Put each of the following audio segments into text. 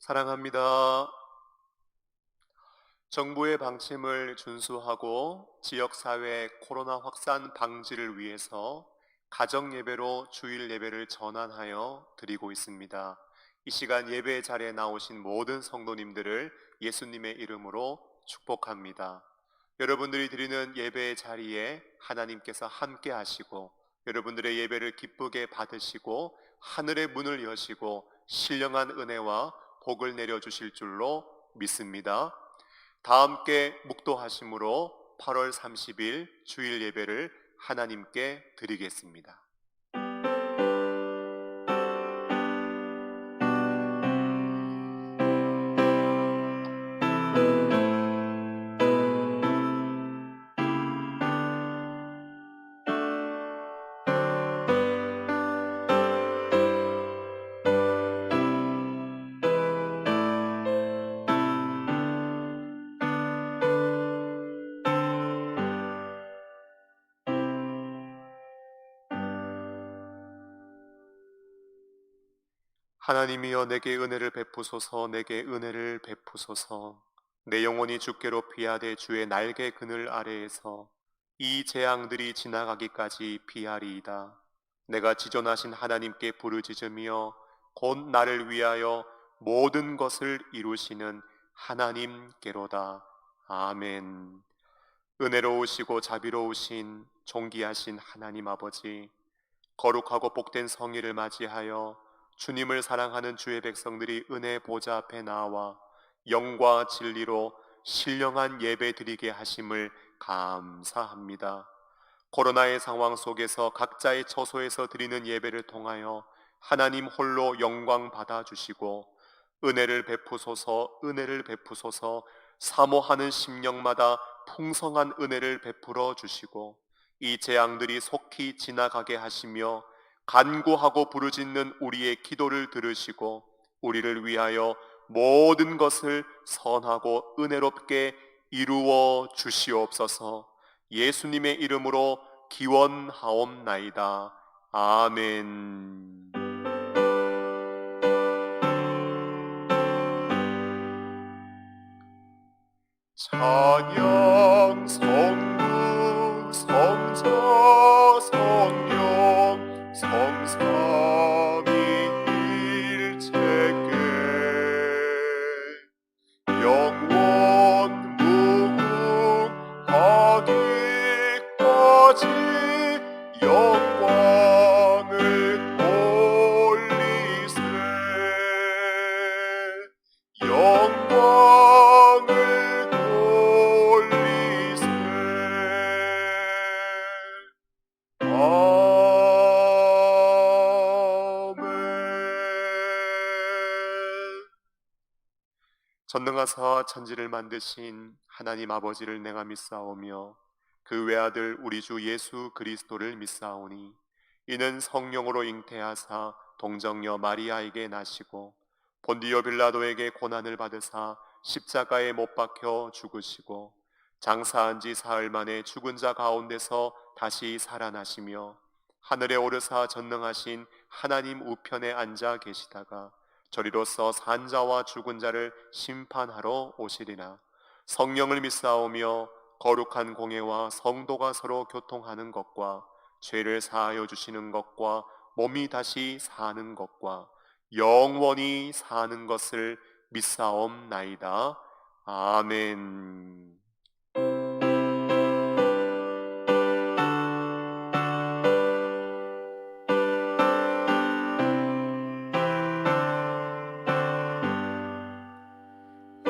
사랑합니다. 정부의 방침을 준수하고 지역사회 코로나 확산 방지를 위해서 가정예배로 주일 예배를 전환하여 드리고 있습니다. 이 시간 예배 자리에 나오신 모든 성도님들을 예수님의 이름으로 축복합니다. 여러분들이 드리는 예배의 자리에 하나님께서 함께 하시고 여러분들의 예배를 기쁘게 받으시고 하늘의 문을 여시고 신령한 은혜와 복을 내려주실 줄로 믿습니다. 다 함께 묵도하심으로 8월 30일 주일 예배를 하나님께 드리겠습니다. 하나님이여 내게 은혜를 베푸소서. 내게 은혜를 베푸소서. 내 영혼이 주께로 피하되 주의 날개 그늘 아래에서 이 재앙들이 지나가기까지 피하리이다. 내가 지존하신 하나님께 부르짖으며 곧 나를 위하여 모든 것을 이루시는 하나님께로다. 아멘. 은혜로우시고 자비로우신 존귀하신 하나님 아버지, 거룩하고 복된 성일을 맞이하여 주님을 사랑하는 주의 백성들이 은혜 보좌 앞에 나와 영과 진리로 신령한 예배 드리게 하심을 감사합니다. 코로나의 상황 속에서 각자의 처소에서 드리는 예배를 통하여 하나님 홀로 영광 받아주시고 은혜를 베푸소서, 은혜를 베푸소서, 사모하는 심령마다 풍성한 은혜를 베풀어 주시고 이 재앙들이 속히 지나가게 하시며 간구하고 부르짖는 우리의 기도를 들으시고 우리를 위하여 모든 것을 선하고 은혜롭게 이루어 주시옵소서. 예수님의 이름으로 기원하옵나이다. 아멘. 찬양 성부 성자 성령 성삼위일체께 영원 무궁하기까지 영광을 돌리세. 영광을 돌리세. 전능하사 천지를 만드신 하나님 아버지를 내가 믿사오며 그 외아들 우리 주 예수 그리스도를 믿사오니 이는 성령으로 잉태하사 동정녀 마리아에게 나시고 본디오 빌라도에게 고난을 받으사 십자가에 못 박혀 죽으시고 장사한 지 사흘 만에 죽은 자 가운데서 다시 살아나시며 하늘에 오르사 전능하신 하나님 우편에 앉아 계시다가 저리로서 산자와 죽은 자를 심판하러 오시리라. 성령을 믿사오며 거룩한 공예와 성도가 서로 교통하는 것과 죄를 사하여 주시는 것과 몸이 다시 사는 것과 영원히 사는 것을 믿사옵나이다. 아멘.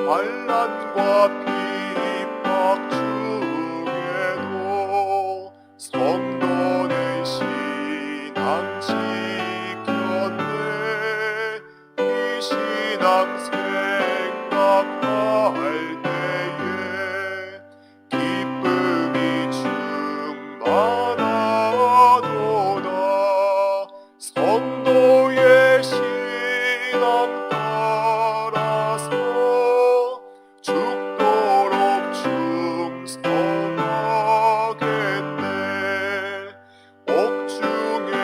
환난과 핍박 중에도 성도는 신앙 지켰네. 이 신앙 생각할 때에 기쁨이 충만하도다. 성도의 신앙 따라서 죽도록 충성하겠네. 옥중에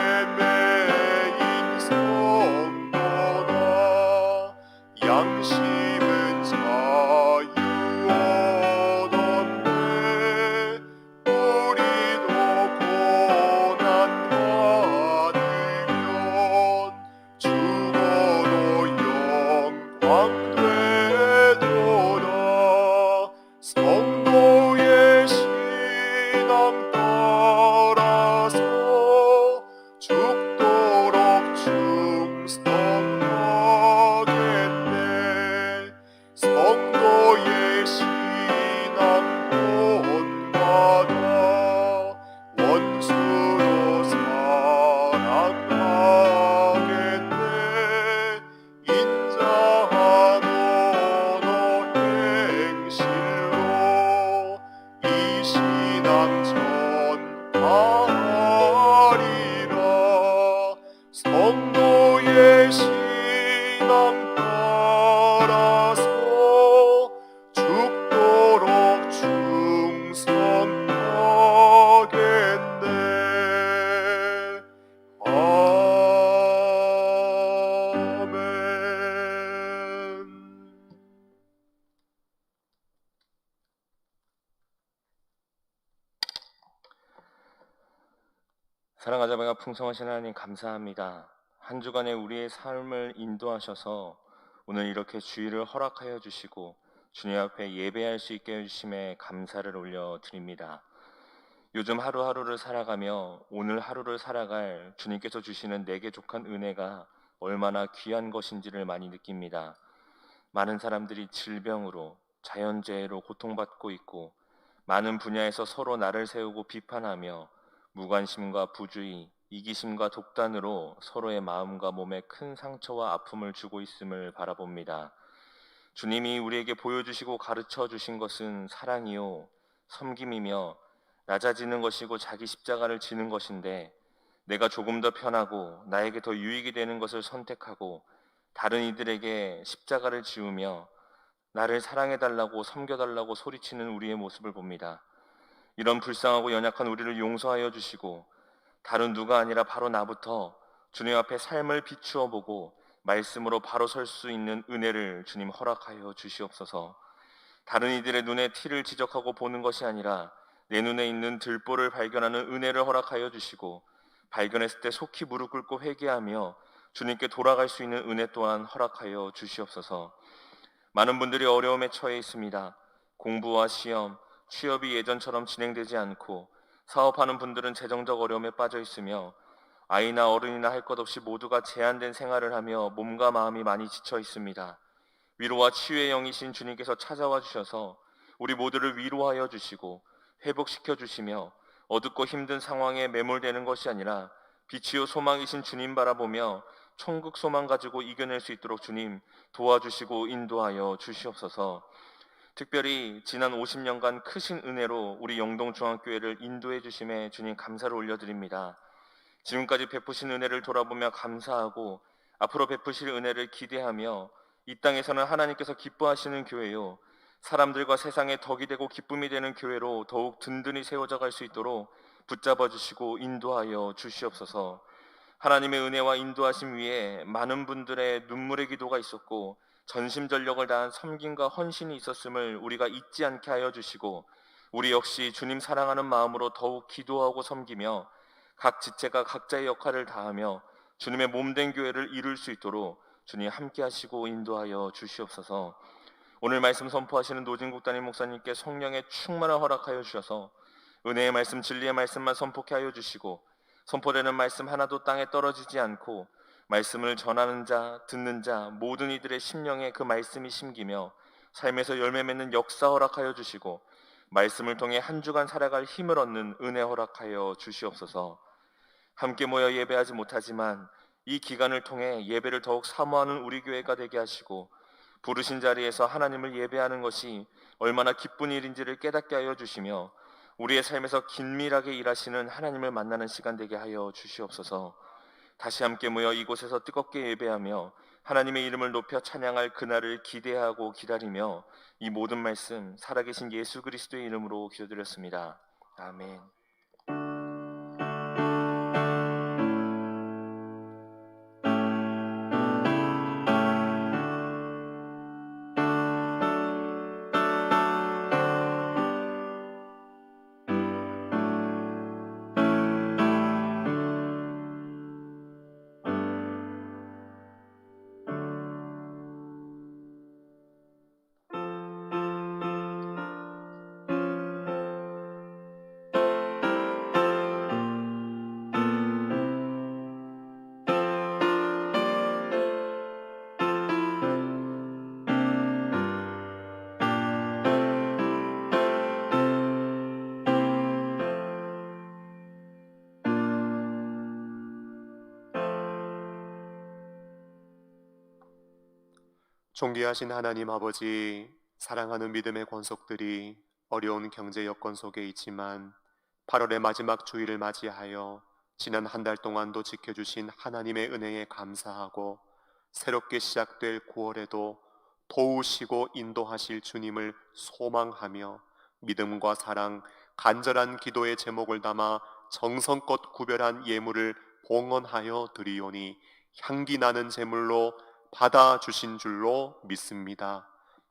사랑하자마가 풍성하신 하나님 감사합니다. 한 주간에 우리의 삶을 인도하셔서 오늘 이렇게 주일을 허락하여 주시고 주님 앞에 예배할 수 있게 해주심에 감사를 올려드립니다. 요즘 하루하루를 살아가며 오늘 하루를 살아갈 주님께서 주시는 내게 족한 은혜가 얼마나 귀한 것인지를 많이 느낍니다. 많은 사람들이 질병으로 자연재해로 고통받고 있고 많은 분야에서 서로 나를 세우고 비판하며 무관심과 부주의, 이기심과 독단으로 서로의 마음과 몸에 큰 상처와 아픔을 주고 있음을 바라봅니다. 주님이 우리에게 보여주시고 가르쳐 주신 것은 사랑이요, 섬김이며 낮아지는 것이고 자기 십자가를 지는 것인데 내가 조금 더 편하고 나에게 더 유익이 되는 것을 선택하고 다른 이들에게 십자가를 지우며 나를 사랑해달라고 섬겨달라고 소리치는 우리의 모습을 봅니다. 이런 불쌍하고 연약한 우리를 용서하여 주시고 다른 누가 아니라 바로 나부터 주님 앞에 삶을 비추어 보고 말씀으로 바로 설 수 있는 은혜를 주님 허락하여 주시옵소서. 다른 이들의 눈에 티를 지적하고 보는 것이 아니라 내 눈에 있는 들보를 발견하는 은혜를 허락하여 주시고 발견했을 때 속히 무릎 꿇고 회개하며 주님께 돌아갈 수 있는 은혜 또한 허락하여 주시옵소서. 많은 분들이 어려움에 처해 있습니다. 공부와 시험, 취업이 예전처럼 진행되지 않고 사업하는 분들은 재정적 어려움에 빠져 있으며 아이나 어른이나 할 것 없이 모두가 제한된 생활을 하며 몸과 마음이 많이 지쳐 있습니다. 위로와 치유의 영이신 주님께서 찾아와 주셔서 우리 모두를 위로하여 주시고 회복시켜 주시며 어둡고 힘든 상황에 매몰되는 것이 아니라 빛이요 소망이신 주님 바라보며 천국 소망 가지고 이겨낼 수 있도록 주님 도와주시고 인도하여 주시옵소서. 특별히 지난 50년간 크신 은혜로 우리 영동중앙교회를 인도해 주심에 주님 감사를 올려드립니다. 지금까지 베푸신 은혜를 돌아보며 감사하고 앞으로 베푸실 은혜를 기대하며 이 땅에서는 하나님께서 기뻐하시는 교회요 사람들과 세상에 덕이 되고 기쁨이 되는 교회로 더욱 든든히 세워져 갈 수 있도록 붙잡아 주시고 인도하여 주시옵소서. 하나님의 은혜와 인도하심 위에 많은 분들의 눈물의 기도가 있었고 전심전력을 다한 섬김과 헌신이 있었음을 우리가 잊지 않게 하여 주시고 우리 역시 주님 사랑하는 마음으로 더욱 기도하고 섬기며 각 지체가 각자의 역할을 다하며 주님의 몸된 교회를 이룰 수 있도록 주님 함께 하시고 인도하여 주시옵소서. 오늘 말씀 선포하시는 노진국 담임 목사님께 성령의 충만을 허락하여 주셔서 은혜의 말씀, 진리의 말씀만 선포케 하여 주시고 선포되는 말씀 하나도 땅에 떨어지지 않고 말씀을 전하는 자, 듣는 자 모든 이들의 심령에 그 말씀이 심기며 삶에서 열매 맺는 역사 허락하여 주시고 말씀을 통해 한 주간 살아갈 힘을 얻는 은혜 허락하여 주시옵소서. 함께 모여 예배하지 못하지만 이 기간을 통해 예배를 더욱 사모하는 우리 교회가 되게 하시고 부르신 자리에서 하나님을 예배하는 것이 얼마나 기쁜 일인지를 깨닫게 하여 주시며 우리의 삶에서 긴밀하게 일하시는 하나님을 만나는 시간 되게 하여 주시옵소서. 다시 함께 모여 이곳에서 뜨겁게 예배하며 하나님의 이름을 높여 찬양할 그날을 기대하고 기다리며 이 모든 말씀 살아계신 예수 그리스도의 이름으로 기도드렸습니다. 아멘. 존귀하신 하나님 아버지, 사랑하는 믿음의 권속들이 어려운 경제 여건 속에 있지만 8월의 마지막 주일을 맞이하여 지난 한 달 동안도 지켜주신 하나님의 은혜에 감사하고 새롭게 시작될 9월에도 도우시고 인도하실 주님을 소망하며 믿음과 사랑, 간절한 기도의 제목을 담아 정성껏 구별한 예물을 봉헌하여 드리오니 향기 나는 제물로 받아주신 줄로 믿습니다.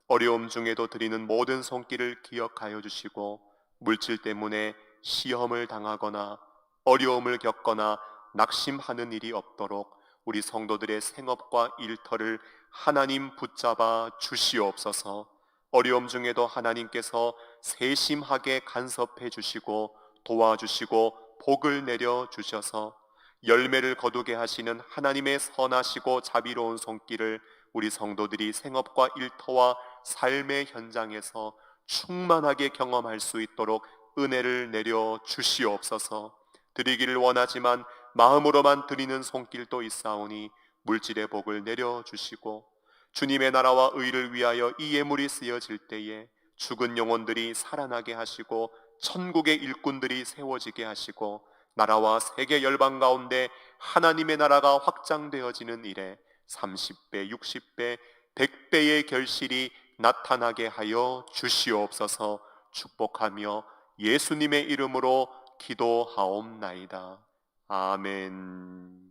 어려움 중에도 드리는 모든 손길을 기억하여 주시고 물질 때문에 시험을 당하거나 어려움을 겪거나 낙심하는 일이 없도록 우리 성도들의 생업과 일터를 하나님 붙잡아 주시옵소서. 어려움 중에도 하나님께서 세심하게 간섭해 주시고 도와주시고 복을 내려 주셔서 열매를 거두게 하시는 하나님의 선하시고 자비로운 손길을 우리 성도들이 생업과 일터와 삶의 현장에서 충만하게 경험할 수 있도록 은혜를 내려 주시옵소서. 드리기를 원하지만 마음으로만 드리는 손길도 있사오니 물질의 복을 내려 주시고 주님의 나라와 의를 위하여 이 예물이 쓰여질 때에 죽은 영혼들이 살아나게 하시고 천국의 일꾼들이 세워지게 하시고 나라와 세계 열방 가운데 하나님의 나라가 확장되어지는 일에 30배, 60배, 100배의 결실이 나타나게 하여 주시옵소서. 축복하며 예수님의 이름으로 기도하옵나이다. 아멘.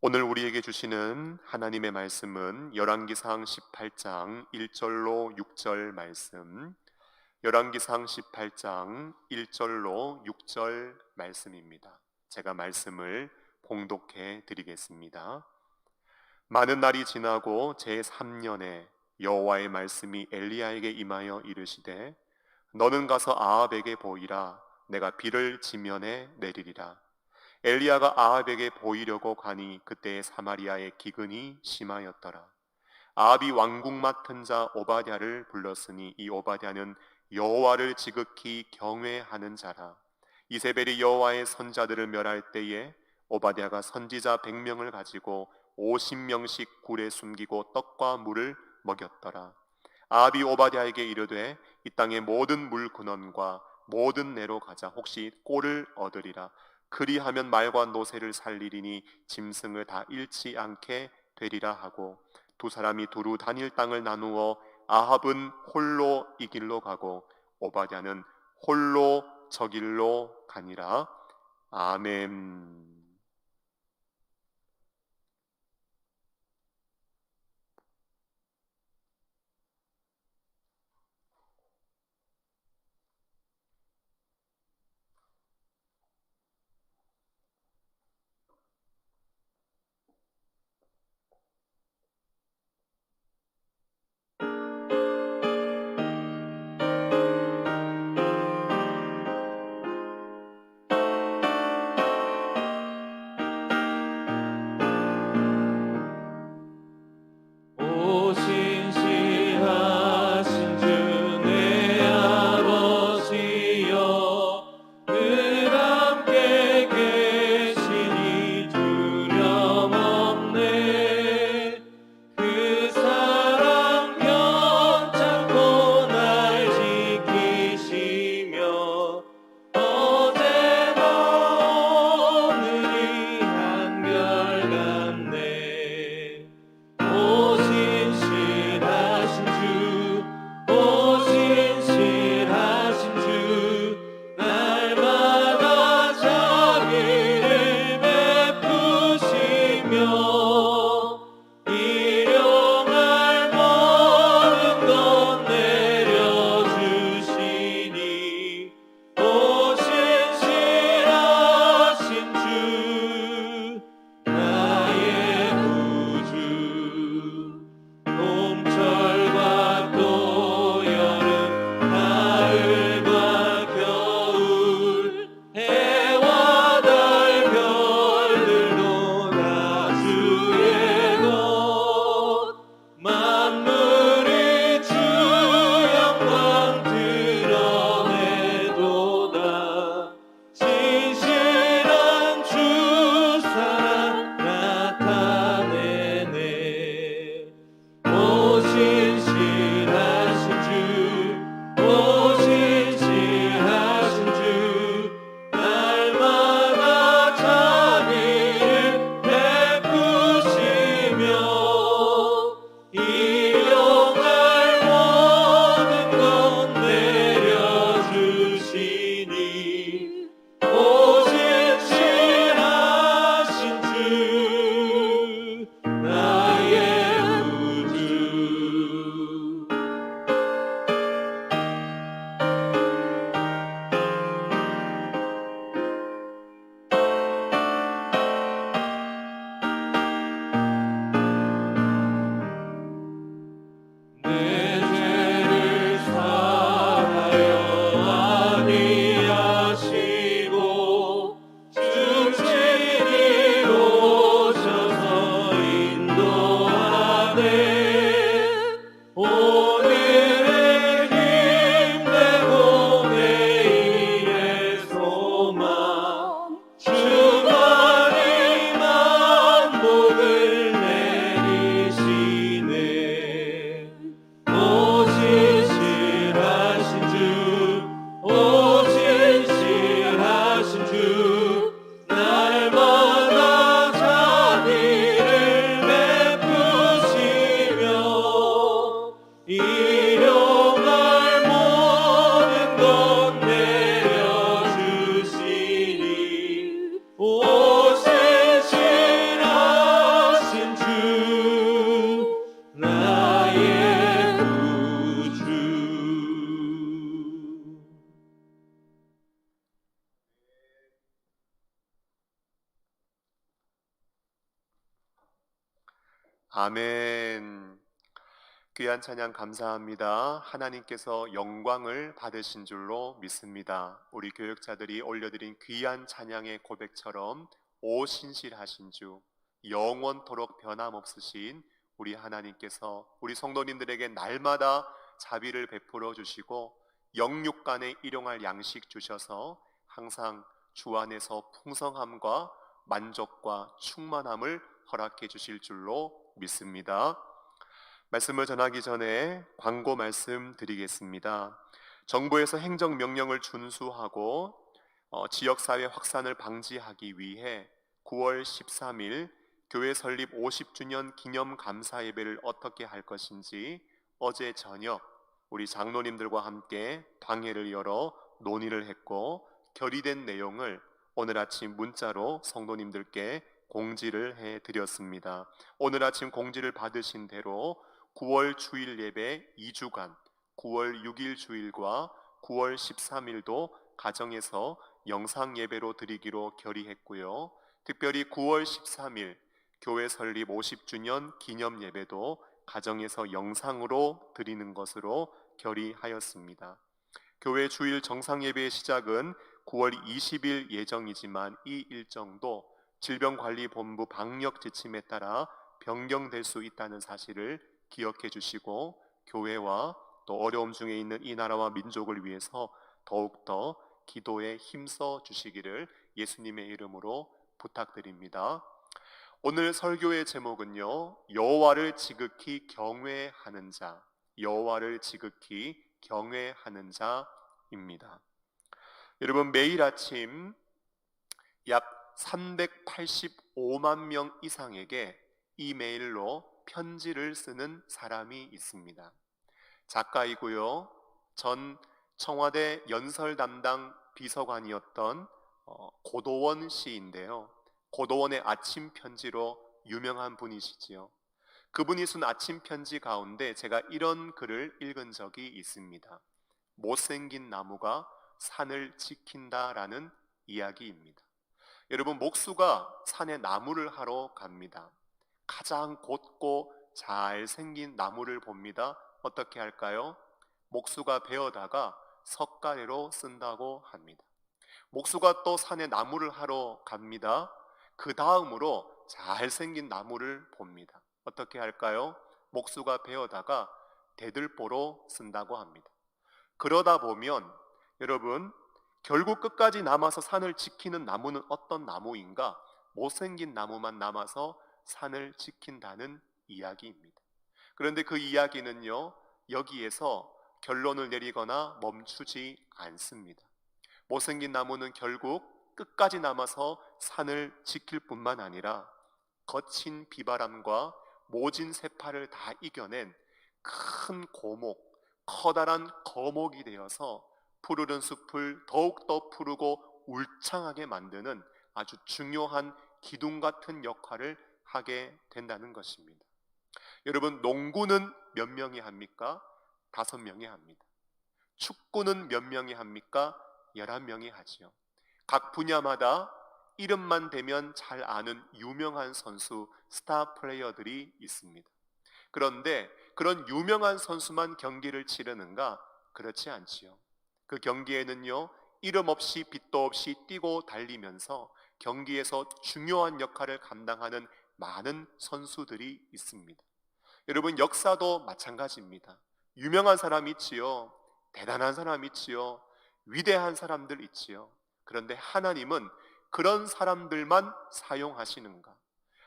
오늘 우리에게 주시는 하나님의 말씀은 열왕기상 18장 1절로 6절 말씀, 열왕기상 18장 1절로 6절 말씀입니다. 제가 말씀을 봉독해 드리겠습니다. 많은 날이 지나고 제3년에 여호와의 말씀이 엘리야에게 임하여 이르시되 너는 가서 아합에게 보이라. 내가 비를 지면에 내리리라. 엘리야가 아합에게 보이려고 가니 그때 사마리아의 기근이 심하였더라. 아합이 왕궁 맡은 자 오바댜를 불렀으니 이 오바댜는 여호와를 지극히 경외하는 자라. 이세벨이 여호와의 선자들을 멸할 때에 오바댜가 선지자 100명을 가지고 50명씩 굴에 숨기고 떡과 물을 먹였더라. 아합이 오바댜에게 이르되 이 땅의 모든 물 근원과 모든 내로 가자. 혹시 꼴을 얻으리라. 그리하면 말과 노새를 살리리니 짐승을 다 잃지 않게 되리라 하고 두 사람이 두루 다닐 땅을 나누어 아합은 홀로 이 길로 가고 오바댜는 홀로 저 길로 가니라. 아멘. 오 신실하신 주 나의 구주. 아멘. 귀한 찬양 감사합니다. 하나님께서 영광을 받으신 줄로 믿습니다. 우리 교역자들이 올려드린 귀한 찬양의 고백처럼 오 신실하신 주, 영원토록 변함없으신 우리 하나님께서 우리 성도님들에게 날마다 자비를 베풀어 주시고 영육간에 일용할 양식 주셔서 항상 주 안에서 풍성함과 만족과 충만함을 허락해 주실 줄로 믿습니다. 말씀을 전하기 전에 광고 말씀 드리겠습니다. 정부에서 행정명령을 준수하고 지역사회 확산을 방지하기 위해 9월 13일 교회 설립 50주년 기념 감사 예배를 어떻게 할 것인지 어제 저녁 우리 장로님들과 함께 방해를 열어 논의를 했고 결의된 내용을 오늘 아침 문자로 성도님들께 공지를 해드렸습니다. 오늘 아침 공지를 받으신 대로 9월 주일 예배 2주간 9월 6일 주일과 9월 13일도 가정에서 영상 예배로 드리기로 결의했고요. 특별히 9월 13일 교회 설립 50주년 기념 예배도 가정에서 영상으로 드리는 것으로 결의하였습니다. 교회 주일 정상 예배의 시작은 9월 20일 예정이지만 이 일정도 질병관리본부 방역 지침에 따라 변경될 수 있다는 사실을 기억해 주시고 교회와 또 어려움 중에 있는 이 나라와 민족을 위해서 더욱더 기도에 힘써 주시기를 예수님의 이름으로 부탁드립니다. 오늘 설교의 제목은요, 여호와를 지극히 경외하는 자, 여호와를 지극히 경외하는 자입니다. 여러분, 매일 아침 약 385만 명 이상에게 이메일로 편지를 쓰는 사람이 있습니다. 작가이고요, 전 청와대 연설 담당 비서관이었던 고도원 씨인데요. 고도원의 아침 편지로 유명한 분이시지요. 그분이 쓴 아침 편지 가운데 제가 이런 글을 읽은 적이 있습니다. 못생긴 나무가 산을 지킨다라는 이야기입니다. 여러분, 목수가 산에 나무를 하러 갑니다. 가장 곧고 잘생긴 나무를 봅니다. 어떻게 할까요? 목수가 베어다가 석가래로 쓴다고 합니다. 목수가 또 산에 나무를 하러 갑니다. 그 다음으로 잘생긴 나무를 봅니다. 어떻게 할까요? 목수가 베어다가 대들보로 쓴다고 합니다. 그러다 보면 여러분, 결국 끝까지 남아서 산을 지키는 나무는 어떤 나무인가? 못생긴 나무만 남아서 산을 지킨다는 이야기입니다. 그런데 그 이야기는요, 여기에서 결론을 내리거나 멈추지 않습니다. 못생긴 나무는 결국 끝까지 남아서 산을 지킬 뿐만 아니라 거친 비바람과 모진 새파를 다 이겨낸 큰 고목, 커다란 거목이 되어서 푸르른 숲을 더욱더 푸르고 울창하게 만드는 아주 중요한 기둥 같은 역할을 하게 된다는 것입니다. 여러분, 농구는 몇 명이 합니까? 5명이 합니다. 축구는 몇 명이 합니까? 11명이 하지요. 각 분야마다 이름만 대면 잘 아는 유명한 선수, 스타 플레이어들이 있습니다. 그런데 그런 유명한 선수만 경기를 치르는가? 그렇지 않지요. 그 경기에는요, 이름 없이 빛도 없이 뛰고 달리면서 경기에서 중요한 역할을 감당하는 많은 선수들이 있습니다. 여러분, 역사도 마찬가지입니다. 유명한 사람 있지요. 대단한 사람 있지요. 위대한 사람들 있지요. 그런데 하나님은 그런 사람들만 사용하시는가?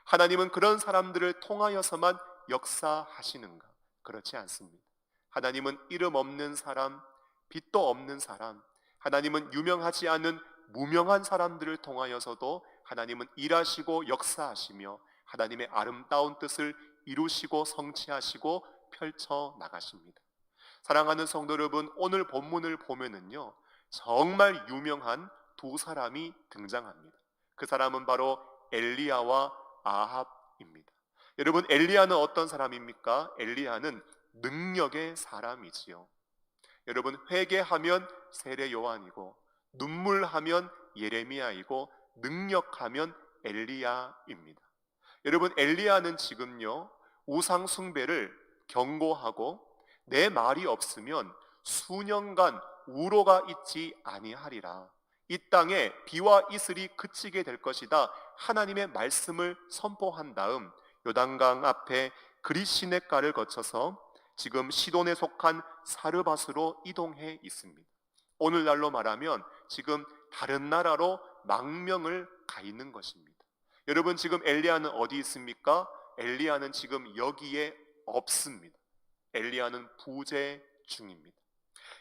하나님은 그런 사람들을 통하여서만 역사하시는가? 그렇지 않습니다. 하나님은 이름 없는 사람, 빛도 없는 사람, 하나님은 유명하지 않은 무명한 사람들을 통하여서도 하나님은 일하시고 역사하시며 하나님의 아름다운 뜻을 이루시고 성취하시고 펼쳐 나가십니다. 사랑하는 성도 여러분, 오늘 본문을 보면은요, 정말 유명한 두 사람이 등장합니다. 그 사람은 바로 엘리야와 아합입니다. 여러분, 엘리야는 어떤 사람입니까? 엘리야는 능력의 사람이지요. 여러분, 회개하면 세례 요한이고, 눈물하면 예레미야이고, 능력하면 엘리야입니다. 여러분, 엘리야는 지금요, 우상 숭배를 경고하고 내 말이 없으면 수년간 우로가 있지 아니하리라, 이 땅에 비와 이슬이 그치게 될 것이다, 하나님의 말씀을 선포한 다음 요단강 앞에 그릿시냇가를 거쳐서 지금 시돈에 속한 사르밧으로 이동해 있습니다. 오늘날로 말하면 지금 다른 나라로 망명을 가 있는 것입니다. 여러분, 지금 엘리야는 어디 있습니까? 엘리야는 지금 여기에 없습니다. 엘리야는 부재 중입니다.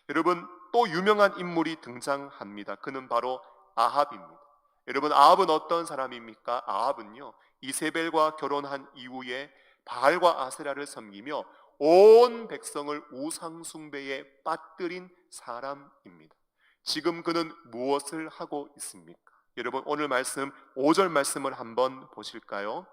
여러분, 또 유명한 인물이 등장합니다. 그는 바로 아합입니다. 여러분, 아합은 어떤 사람입니까? 아합은요, 이세벨과 결혼한 이후에 바알과 아세라를 섬기며 온 백성을 우상 숭배에 빠뜨린 사람입니다. 지금 그는 무엇을 하고 있습니까? 여러분, 오늘 말씀 5절 말씀을 한번 보실까요?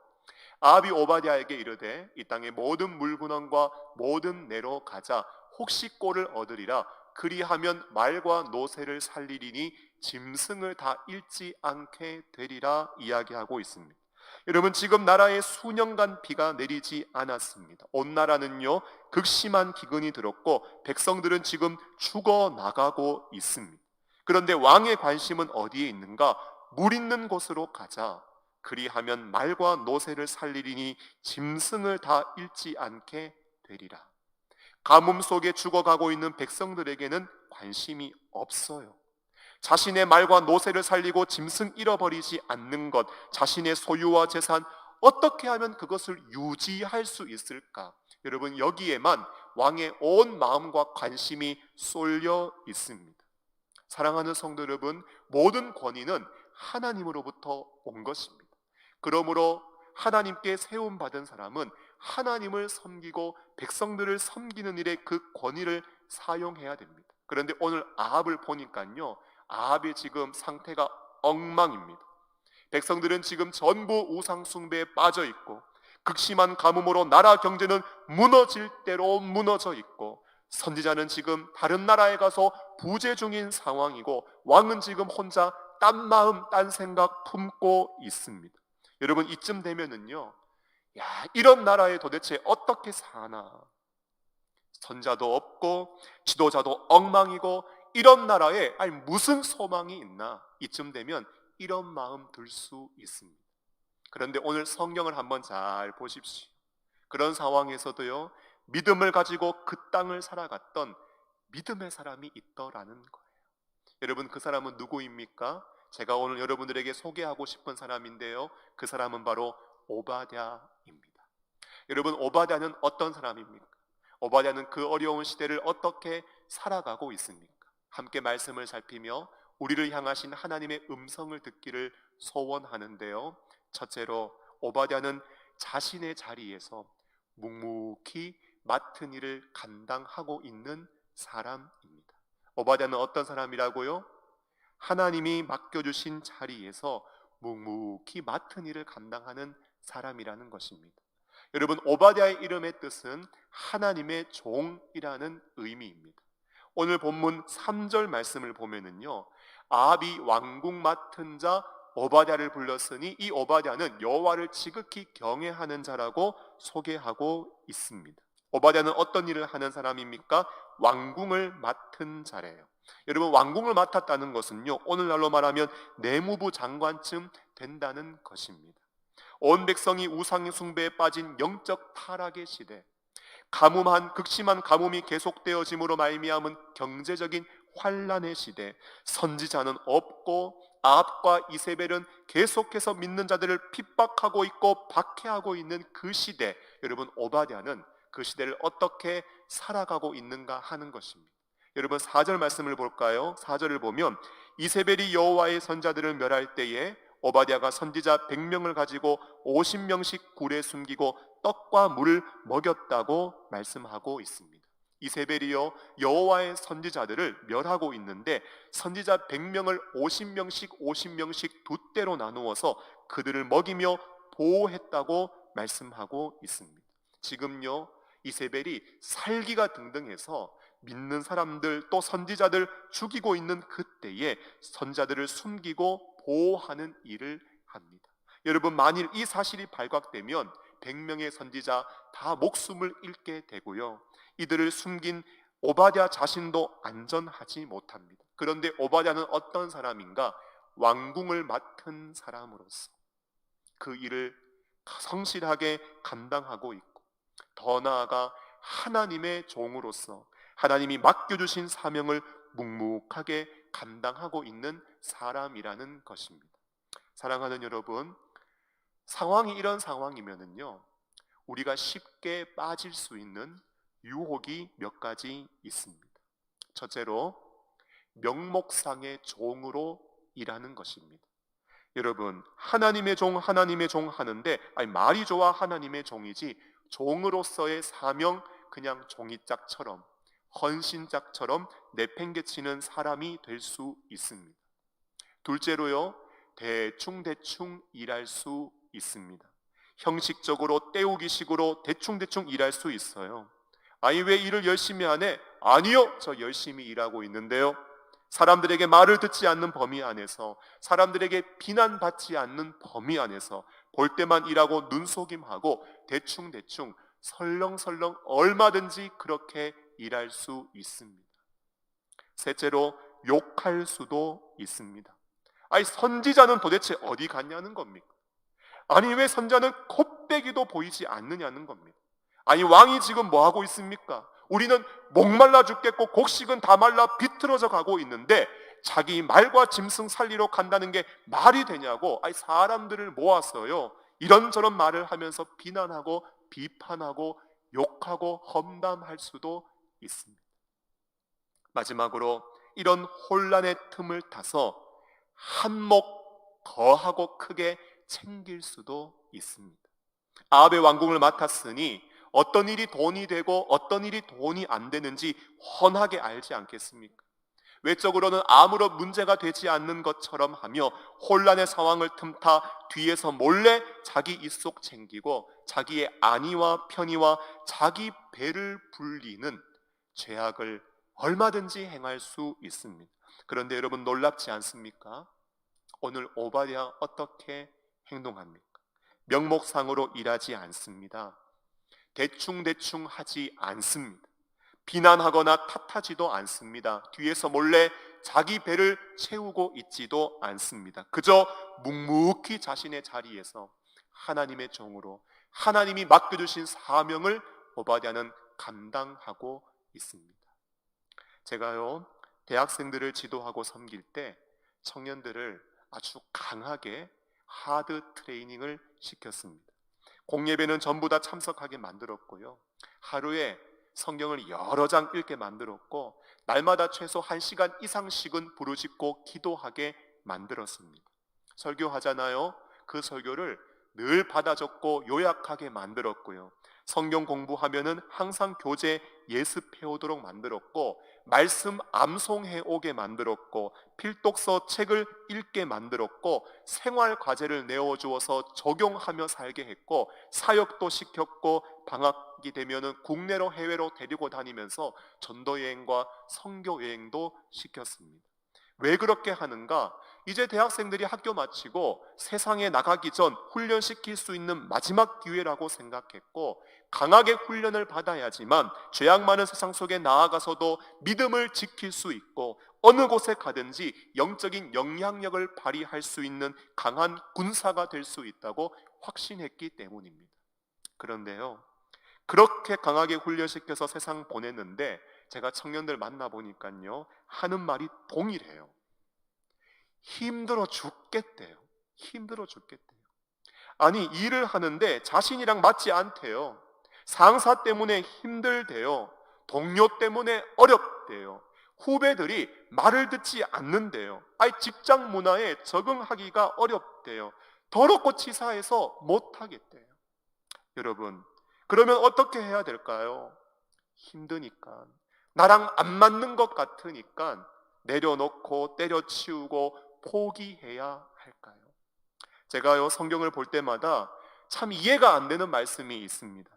아합이 오바댜에게 이르되 이 땅의 모든 물군원과 모든 내로 가자, 혹시 꼴을 얻으리라. 그리하면 말과 노새를 살리리니 짐승을 다 잃지 않게 되리라 이야기하고 있습니다. 여러분, 지금 나라에 수년간 비가 내리지 않았습니다. 온 나라는요, 극심한 기근이 들었고 백성들은 지금 죽어나가고 있습니다. 그런데 왕의 관심은 어디에 있는가? 물 있는 곳으로 가자. 그리하면 말과 노새를 살리리니 짐승을 다 잃지 않게 되리라. 가뭄 속에 죽어가고 있는 백성들에게는 관심이 없어요. 자신의 말과 노새를 살리고 짐승 잃어버리지 않는 것, 자신의 소유와 재산, 어떻게 하면 그것을 유지할 수 있을까? 여러분, 여기에만 왕의 온 마음과 관심이 쏠려 있습니다. 사랑하는 성도 여러분, 모든 권위는 하나님으로부터 온 것입니다. 그러므로 하나님께 세움받은 사람은 하나님을 섬기고 백성들을 섬기는 일에 그 권위를 사용해야 됩니다. 그런데 오늘 아합을 보니까요, 아합의 지금 상태가 엉망입니다. 백성들은 지금 전부 우상 숭배에 빠져 있고 극심한 가뭄으로 나라 경제는 무너질 대로 무너져 있고 선지자는 지금 다른 나라에 가서 부재 중인 상황이고 왕은 지금 혼자 딴 마음 딴 생각 품고 있습니다. 여러분, 이쯤 되면은요, 이런 나라에 도대체 어떻게 사나? 선자도 없고 지도자도 엉망이고 이런 나라에 무슨 소망이 있나? 이쯤 되면 이런 마음 들 수 있습니다. 그런데 오늘 성경을 한번 잘 보십시오. 그런 상황에서도요, 믿음을 가지고 그 땅을 살아갔던 믿음의 사람이 있더라는 거예요. 여러분, 그 사람은 누구입니까? 제가 오늘 여러분들에게 소개하고 싶은 사람인데요, 그 사람은 바로 오바댜입니다. 여러분, 오바댜는 어떤 사람입니까? 오바댜는 그 어려운 시대를 어떻게 살아가고 있습니까? 함께 말씀을 살피며 우리를 향하신 하나님의 음성을 듣기를 소원하는데요, 첫째로 오바댜는 자신의 자리에서 묵묵히 맡은 일을 감당하고 있는 사람입니다. 오바댜는 어떤 사람이라고요? 하나님이 맡겨주신 자리에서 묵묵히 맡은 일을 감당하는 사람이라는 것입니다. 여러분, 오바댜의 이름의 뜻은 하나님의 종이라는 의미입니다. 오늘 본문 3절 말씀을 보면은요, 아합이 왕궁 맡은 자 오바댜를 불렀으니 이 오바댜는 여호와를 지극히 경외하는 자라고 소개하고 있습니다. 오바댜는 어떤 일을 하는 사람입니까? 왕궁을 맡은 자래요. 여러분, 왕궁을 맡았다는 것은요, 오늘날로 말하면 내무부 장관쯤 된다는 것입니다. 온 백성이 우상 숭배에 빠진 영적 타락의 시대, 극심한 가뭄이 계속되어짐으로 말미암은 경제적인 환란의 시대, 선지자는 없고 아합과 이세벨은 계속해서 믿는 자들을 핍박하고 있고 박해하고 있는 그 시대, 여러분, 오바댜는 그 시대를 어떻게 살아가고 있는가 하는 것입니다. 여러분, 4절 말씀을 볼까요? 4절을 보면 이세벨이 여호와의 선자들을 멸할 때에 오바댜가 선지자 100명을 가지고 50명씩 굴에 숨기고 떡과 물을 먹였다고 말씀하고 있습니다. 이세벨이요 여호와의 선지자들을 멸하고 있는데 선지자 100명을 50명씩 두 때로 나누어서 그들을 먹이며 보호했다고 말씀하고 있습니다. 지금요 이세벨이 살기가 등등해서 믿는 사람들 또 선지자들 죽이고 있는 그때에 선자들을 숨기고 보호하는 일을 합니다. 여러분, 만일 이 사실이 발각되면 100명의 선지자 다 목숨을 잃게 되고요, 이들을 숨긴 오바댜 자신도 안전하지 못합니다. 그런데 오바댜는 어떤 사람인가? 왕궁을 맡은 사람으로서 그 일을 성실하게 감당하고 있고, 더 나아가 하나님의 종으로서 하나님이 맡겨주신 사명을 묵묵하게 감당하고 있는 사람이라는 것입니다. 사랑하는 여러분, 상황이 이런 상황이면은요, 우리가 쉽게 빠질 수 있는 유혹이 몇 가지 있습니다. 첫째로 명목상의 종으로 일하는 것입니다. 여러분, 하나님의 종 하는데 말이 좋아 하나님의 종이지 종으로서의 사명 그냥 종이짝처럼 헌신짝처럼 내팽개치는 사람이 될 수 있습니다. 둘째로요, 대충 일할 수 있습니다. 형식적으로 때우기식으로 대충 일할 수 있어요. 아니, 왜 일을 열심히 안 해? 아니요, 저 열심히 일하고 있는데요. 사람들에게 말을 듣지 않는 범위 안에서, 사람들에게 비난받지 않는 범위 안에서 볼 때만 일하고 눈속임하고 대충 설렁설렁 얼마든지 그렇게 일할 수 있습니다. 셋째로 욕할 수도 있습니다. 아니, 선지자는 도대체 어디 갔냐는 겁니까? 아니, 왜 선자는 콧배기도 보이지 않느냐는 겁니다. 아니, 왕이 지금 뭐 하고 있습니까? 우리는 목말라 죽겠고 곡식은 다 말라 비틀어져 가고 있는데 자기 말과 짐승 살리러 간다는 게 말이 되냐고, 아니, 사람들을 모아서요 이런저런 말을 하면서 비난하고 비판하고 욕하고 험담할 수도 있습니다. 마지막으로 이런 혼란의 틈을 타서 한몫 더하고 크게 챙길 수도 있습니다. 아합의 왕궁을 맡았으니 어떤 일이 돈이 되고 어떤 일이 돈이 안 되는지 훤하게 알지 않겠습니까? 외적으로는 아무런 문제가 되지 않는 것처럼 하며 혼란의 상황을 틈타 뒤에서 몰래 자기 입속 챙기고 자기의 안위와 편의와 자기 배를 불리는 죄악을 얼마든지 행할 수 있습니다. 그런데 여러분, 놀랍지 않습니까? 오늘 오바댜 어떻게 행동합니까? 명목상으로 일하지 않습니다. 대충 하지 않습니다. 비난하거나 탓하지도 않습니다. 뒤에서 몰래 자기 배를 채우고 있지도 않습니다. 그저 묵묵히 자신의 자리에서 하나님의 종으로 하나님이 맡겨주신 사명을 오바댜는 감당하고 있습니다. 제가요 대학생들을 지도하고 섬길 때 청년들을 아주 강하게 하드 트레이닝을 시켰습니다. 공예배는 전부 다 참석하게 만들었고요, 하루에 성경을 여러 장 읽게 만들었고, 날마다 최소 1시간 이상씩은 부르짖고 기도하게 만들었습니다. 설교하잖아요. 그 설교를 늘 받아 적고 요약하게 만들었고요, 성경 공부하면은 항상 교재 예습해 오도록 만들었고, 말씀 암송해 오게 만들었고, 필독서 책을 읽게 만들었고, 생활 과제를 내어주어서 적용하며 살게 했고, 사역도 시켰고, 방학이 되면은 국내로 해외로 데리고 다니면서 전도 여행과 선교 여행도 시켰습니다. 왜 그렇게 하는가? 이제 대학생들이 학교 마치고 세상에 나가기 전 훈련시킬 수 있는 마지막 기회라고 생각했고, 강하게 훈련을 받아야지만 죄악 많은 세상 속에 나아가서도 믿음을 지킬 수 있고 어느 곳에 가든지 영적인 영향력을 발휘할 수 있는 강한 군사가 될 수 있다고 확신했기 때문입니다. 그런데요, 그렇게 강하게 훈련시켜서 세상 보냈는데 제가 청년들 만나보니까요 하는 말이 동일해요. 힘들어 죽겠대요. 아니, 일을 하는데 자신이랑 맞지 않대요. 상사 때문에 힘들대요. 동료 때문에 어렵대요. 후배들이 말을 듣지 않는데요. 직장 문화에 적응하기가 어렵대요. 더럽고 치사해서 못하겠대요. 여러분, 그러면 어떻게 해야 될까요? 힘드니까, 나랑 안 맞는 것 같으니까 내려놓고 때려치우고 포기해야 할까요? 제가요, 성경을 볼 때마다 참 이해가 안 되는 말씀이 있습니다.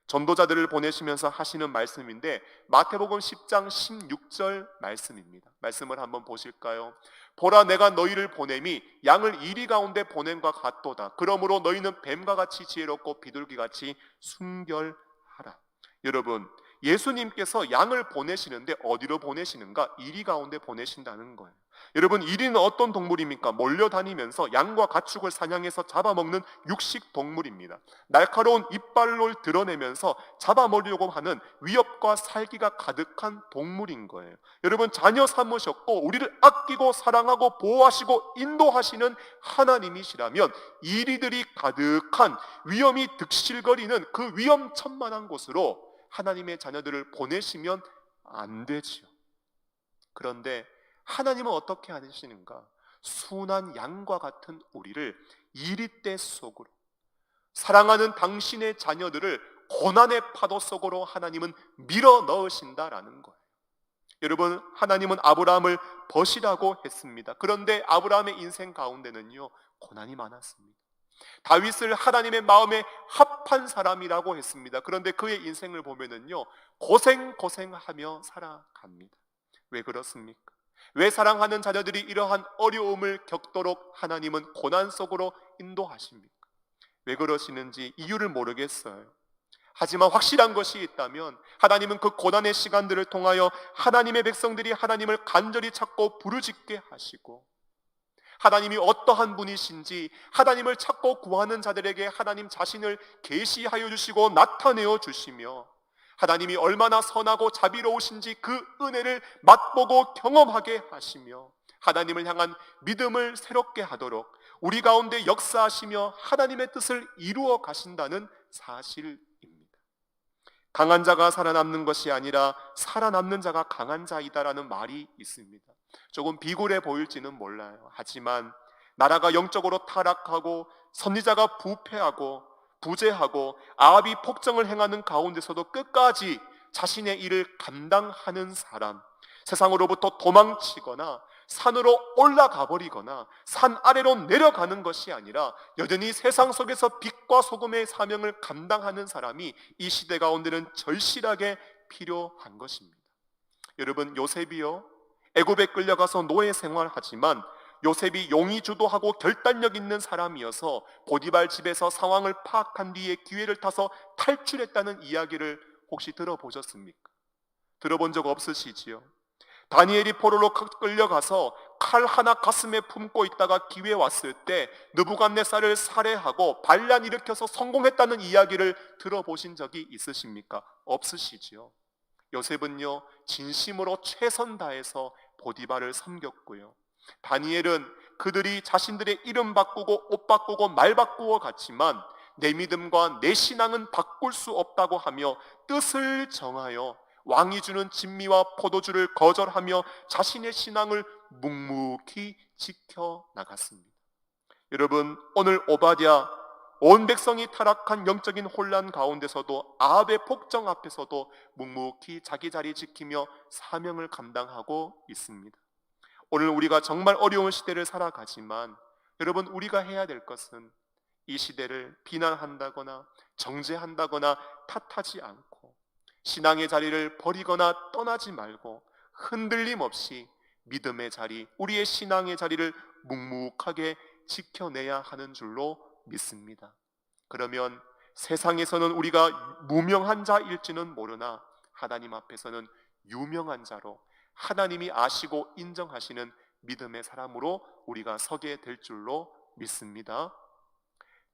전도자들을 보내시면서 하시는 말씀인데, 마태복음 10장 16절 말씀입니다. 말씀을 한번 보실까요? 보라, 내가 너희를 보냄이 양을 이리 가운데 보냄과 같도다. 그러므로 너희는 뱀과 같이 지혜롭고 비둘기같이 순결하라. 여러분, 예수님께서 양을 보내시는데 어디로 보내시는가? 이리 가운데 보내신다는 거예요. 여러분, 이리는 어떤 동물입니까? 몰려다니면서 양과 가축을 사냥해서 잡아먹는 육식 동물입니다. 날카로운 이빨을 드러내면서 잡아먹으려고 하는 위협과 살기가 가득한 동물인 거예요. 여러분, 자녀 삼으셨고 우리를 아끼고 사랑하고 보호하시고 인도하시는 하나님이시라면 이리들이 가득한 위험이 득실거리는 그 위험천만한 곳으로 하나님의 자녀들을 보내시면 안 되지요. 그런데 하나님은 어떻게 하시는가? 순한 양과 같은 우리를 이리떼 속으로, 사랑하는 당신의 자녀들을 고난의 파도 속으로 하나님은 밀어 넣으신다라는 거예요. 여러분, 하나님은 아브라함을 벗이라고 했습니다. 그런데 아브라함의 인생 가운데는요, 고난이 많았습니다. 다윗을 하나님의 마음에 합한 사람이라고 했습니다. 그런데 그의 인생을 보면은요, 고생하며 살아갑니다. 왜 그렇습니까? 왜 사랑하는 자녀들이 이러한 어려움을 겪도록 하나님은 고난 속으로 인도하십니까? 왜 그러시는지 이유를 모르겠어요. 하지만 확실한 것이 있다면 하나님은 그 고난의 시간들을 통하여 하나님의 백성들이 하나님을 간절히 찾고 부르짖게 하시고, 하나님이 어떠한 분이신지 하나님을 찾고 구하는 자들에게 하나님 자신을 계시하여 주시고 나타내어 주시며, 하나님이 얼마나 선하고 자비로우신지 그 은혜를 맛보고 경험하게 하시며, 하나님을 향한 믿음을 새롭게 하도록 우리 가운데 역사하시며 하나님의 뜻을 이루어 가신다는 사실입니다. 강한 자가 살아남는 것이 아니라 살아남는 자가 강한 자이다라는 말이 있습니다. 조금 비굴해 보일지는 몰라요. 하지만 나라가 영적으로 타락하고 선지자가 부패하고 부재하고 아합이 폭정을 행하는 가운데서도 끝까지 자신의 일을 감당하는 사람, 세상으로부터 도망치거나 산으로 올라가 버리거나 산 아래로 내려가는 것이 아니라 여전히 세상 속에서 빛과 소금의 사명을 감당하는 사람이 이 시대 가운데는 절실하게 필요한 것입니다. 여러분, 요셉이요, 애굽에 끌려가서 노예 생활하지만 요셉이 용의 주도하고 결단력 있는 사람이어서 보디발 집에서 상황을 파악한 뒤에 기회를 타서 탈출했다는 이야기를 혹시 들어보셨습니까? 들어본 적 없으시지요? 다니엘이 포로로 끌려가서 칼 하나 가슴에 품고 있다가 기회 왔을 때 느부갓네살을 살해하고 반란 일으켜서 성공했다는 이야기를 들어보신 적이 있으십니까? 없으시지요? 요셉은요, 진심으로 최선 다해서 보디발을 섬겼고요, 다니엘은 그들이 자신들의 이름 바꾸고 옷 바꾸고 말 바꾸어 갔지만 내 믿음과 내 신앙은 바꿀 수 없다고 하며 뜻을 정하여 왕이 주는 진미와 포도주를 거절하며 자신의 신앙을 묵묵히 지켜나갔습니다. 여러분, 오늘 오바댜, 온 백성이 타락한 영적인 혼란 가운데서도 아합의 폭정 앞에서도 묵묵히 자기 자리 지키며 사명을 감당하고 있습니다. 오늘 우리가 정말 어려운 시대를 살아가지만 여러분, 우리가 해야 될 것은 이 시대를 비난한다거나 정죄한다거나 탓하지 않고 신앙의 자리를 버리거나 떠나지 말고 흔들림 없이 믿음의 자리, 우리의 신앙의 자리를 묵묵하게 지켜내야 하는 줄로 믿습니다. 그러면 세상에서는 우리가 무명한 자일지는 모르나 하나님 앞에서는 유명한 자로, 하나님이 아시고 인정하시는 믿음의 사람으로 우리가 서게 될 줄로 믿습니다.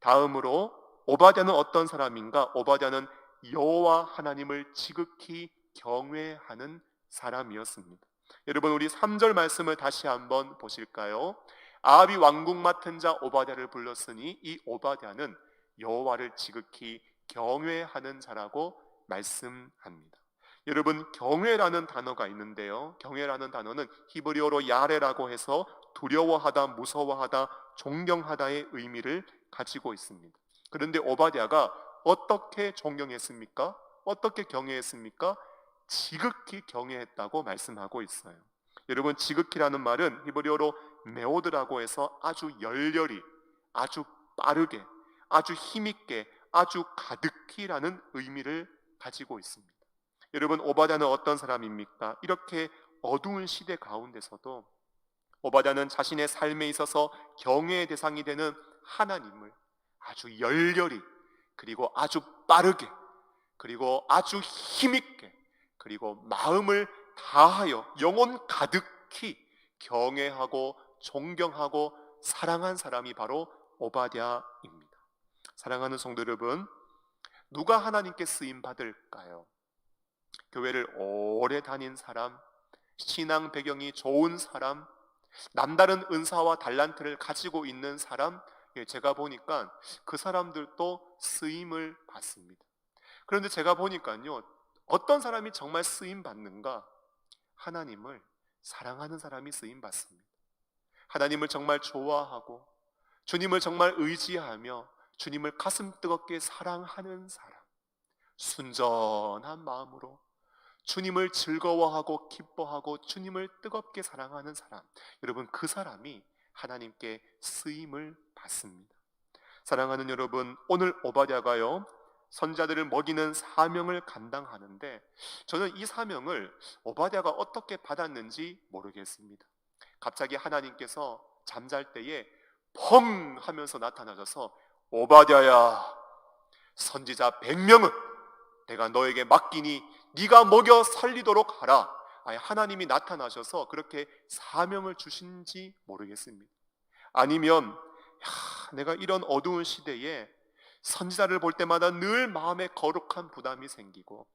다음으로 오바댜는 어떤 사람인가? 오바댜는 여호와 하나님을 지극히 경외하는 사람이었습니다. 여러분, 우리 3절 말씀을 다시 한번 보실까요? 아합이 왕궁 맡은 자 오바댜를 불렀으니 이 오바댜는 여호와를 지극히 경외하는 자라고 말씀합니다. 여러분, 경외라는 단어가 있는데요, 경외라는 단어는 히브리어로 야레라고 해서 두려워하다, 무서워하다, 존경하다의 의미를 가지고 있습니다. 그런데 오바댜가 어떻게 존경했습니까? 어떻게 경외했습니까? 지극히 경외했다고 말씀하고 있어요. 여러분, 지극히라는 말은 히브리어로 메오드라고 해서 아주 열렬히, 아주 빠르게, 아주 힘있게, 아주 가득히라는 의미를 가지고 있습니다. 여러분, 오바댜는 어떤 사람입니까? 이렇게 어두운 시대 가운데서도 오바댜는 자신의 삶에 있어서 경외의 대상이 되는 하나님을 아주 열렬히, 그리고 아주 빠르게, 그리고 아주 힘있게, 그리고 마음을 다하여 영혼 가득히 경외하고 존경하고 사랑한 사람이 바로 오바댜입니다. 사랑하는 성도 여러분, 누가 하나님께 쓰임 받을까요? 교회를 오래 다닌 사람, 신앙 배경이 좋은 사람, 남다른 은사와 달란트를 가지고 있는 사람, 제가 보니까 그 사람들도 쓰임을 받습니다. 그런데 제가 보니까요, 어떤 사람이 정말 쓰임 받는가? 하나님을 사랑하는 사람이 쓰임 받습니다. 하나님을 정말 좋아하고 주님을 정말 의지하며 주님을 가슴 뜨겁게 사랑하는 사람, 순전한 마음으로 주님을 즐거워하고 기뻐하고 주님을 뜨겁게 사랑하는 사람, 여러분, 그 사람이 하나님께 쓰임을 받습니다. 사랑하는 여러분, 오늘 오바댜가요, 선자들을 먹이는 사명을 감당하는데, 저는 이 사명을 오바댜가 어떻게 받았는지 모르겠습니다. 갑자기 하나님께서 잠잘 때에 펑 하면서 나타나셔서, 오바댜야, 선지자 100명은 내가 너에게 맡기니 네가 먹여 살리도록 하라. 하나님이 나타나셔서 그렇게 사명을 주신지 모르겠습니다. 아니면 내가 이런 어두운 시대에 선지자를 볼 때마다 늘 마음에 거룩한 부담이 생기고,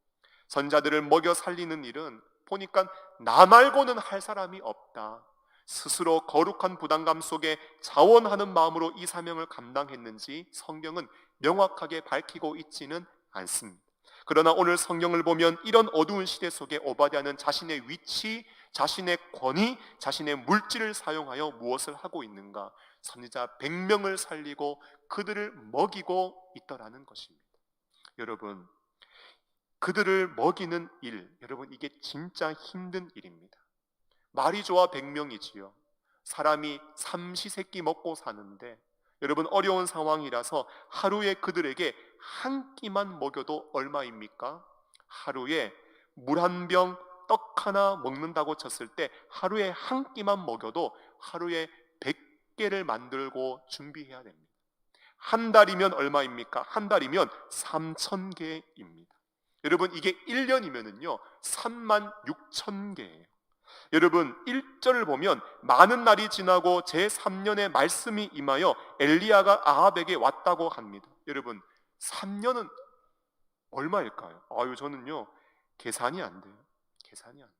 선지자들을 먹여 살리는 일은 보니까 나 말고는 할 사람이 없다, 스스로 거룩한 부담감 속에 자원하는 마음으로 이 사명을 감당했는지 성경은 명확하게 밝히고 있지는 않습니다. 그러나 오늘 성경을 보면 이런 어두운 시대 속에 오바댜는 자신의 위치, 자신의 권위, 자신의 물질을 사용하여 무엇을 하고 있는가? 선지자 100명을 살리고 그들을 먹이고 있더라는 것입니다. 여러분, 그들을 먹이는 일, 여러분, 이게 진짜 힘든 일입니다. 말이 좋아 100명이지요. 사람이 삼시세끼 먹고 사는데, 여러분, 어려운 상황이라서 하루에 그들에게 한 끼만 먹여도 얼마입니까? 하루에 물 한 병, 떡 하나 먹는다고 쳤을 때 하루에 한 끼만 먹여도 하루에 100개를 만들고 준비해야 됩니다. 한 달이면 얼마입니까? 한 달이면 3,000개입니다. 여러분, 이게 1년이면은요 36,000개예요. 여러분, 1절을 보면 많은 날이 지나고 제3년의 말씀이 임하여 엘리야가 아합에게 왔다고 합니다. 여러분, 3년은 얼마일까요? 저는요 계산이 안 돼요. 계산이 안 돼요.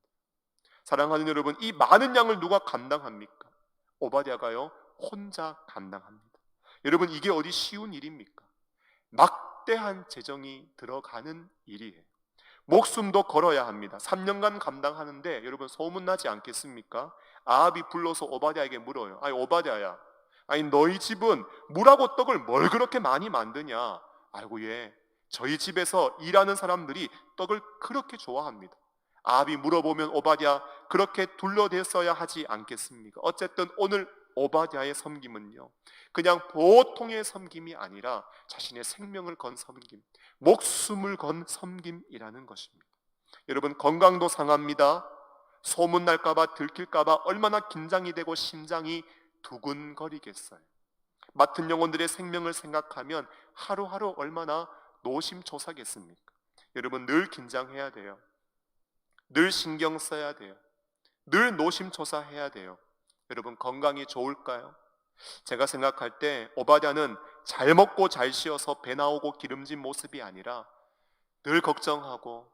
사랑하는 여러분, 이 많은 양을 누가 감당합니까? 오바댜가요 혼자 감당합니다. 여러분, 이게 어디 쉬운 일입니까? 막대한 재정이 들어가는 일이에요. 목숨도 걸어야 합니다. 3년간 감당하는데 여러분, 소문나지 않겠습니까? 아합이 불러서 오바댜에게 물어요. 오바댜야, 너희 집은 물하고 떡을 뭘 그렇게 많이 만드냐? 아이고, 예, 저희 집에서 일하는 사람들이 떡을 그렇게 좋아합니다. 아합이 물어보면 오바댜 그렇게 둘러댔어야 하지 않겠습니까? 어쨌든 오늘 오바댜의 섬김은요 그냥 보통의 섬김이 아니라 자신의 생명을 건 섬김, 목숨을 건 섬김이라는 것입니다. 여러분, 건강도 상합니다. 소문날까봐 들킬까봐 얼마나 긴장이 되고 심장이 두근거리겠어요. 맡은 영혼들의 생명을 생각하면 하루하루 얼마나 노심초사겠습니까? 여러분, 늘 긴장해야 돼요. 늘 신경 써야 돼요. 늘 노심초사해야 돼요. 여러분, 건강이 좋을까요? 제가 생각할 때 오바댜는 잘 먹고 잘 쉬어서 배 나오고 기름진 모습이 아니라 늘 걱정하고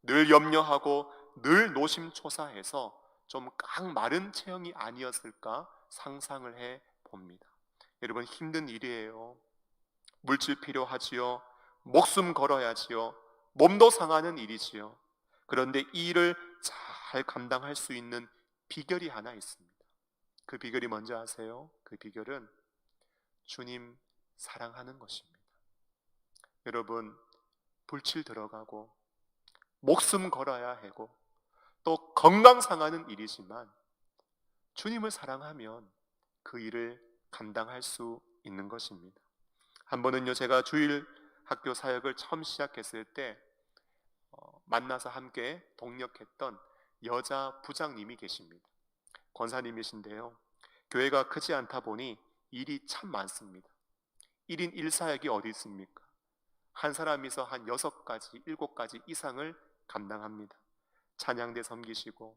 늘 염려하고 늘 노심초사해서 좀 깡마른 체형이 아니었을까 상상을 해 봅니다. 여러분, 힘든 일이에요. 물질 필요하지요. 목숨 걸어야지요. 몸도 상하는 일이지요. 그런데 이 일을 잘 감당할 수 있는 비결이 하나 있습니다. 그 비결이 뭔지 아세요? 그 비결은 주님 사랑하는 것입니다. 여러분, 불칠 들어가고 목숨 걸어야 하고 또 건강 상하는 일이지만 주님을 사랑하면 그 일을 감당할 수 있는 것입니다. 한 번은요, 제가 주일 학교 사역을 처음 시작했을 때 만나서 함께 동력했던 여자 부장님이 계십니다. 권사님이신데요, 교회가 크지 않다 보니 일이 참 많습니다. 1인 1사역이 어디 있습니까? 한 사람이서 한 6가지, 7가지 이상을 감당합니다. 찬양대 섬기시고,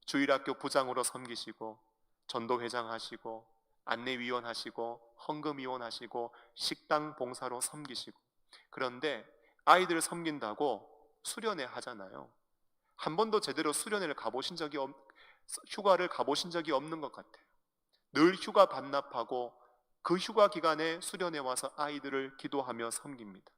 주일학교 부장으로 섬기시고, 전도회장 하시고, 안내위원 하시고, 헌금위원 하시고, 식당 봉사로 섬기시고. 그런데 아이들을 섬긴다고 수련회 하잖아요. 한 번도 제대로 수련회를 휴가를 가보신 적이 없는 것 같아요. 늘 휴가 반납하고 그 휴가 기간에 수련회 와서 아이들을 기도하며 섬깁니다.